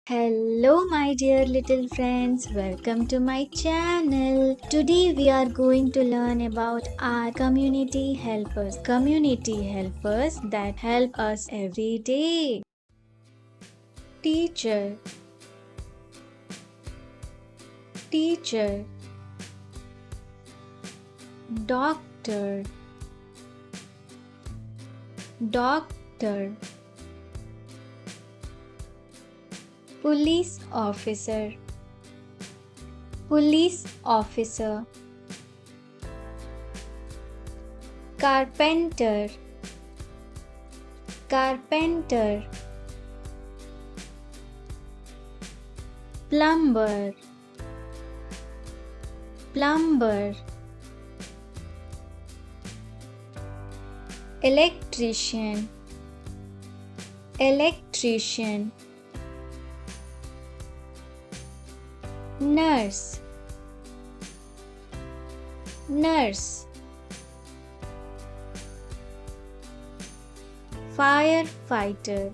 Hello my dear little friends, welcome to my channel. Today we are going to learn about our community helpers. Community helpers that help us every day. Teacher, teacher, doctor, doctor, police officer, police officer, carpenter, carpenter, plumber, plumber, electrician, electrician, nurse, nurse, firefighter,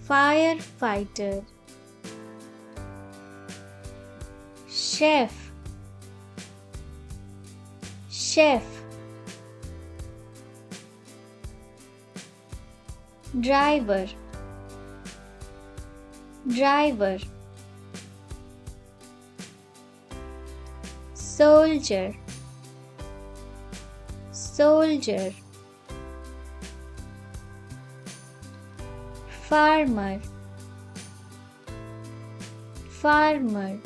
firefighter, chef, chef, driver, driver, soldier, soldier, farmer, farmer.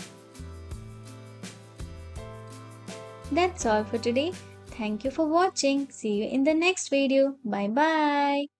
That's all for today. Thank you for watching. See you in the next video. Bye bye.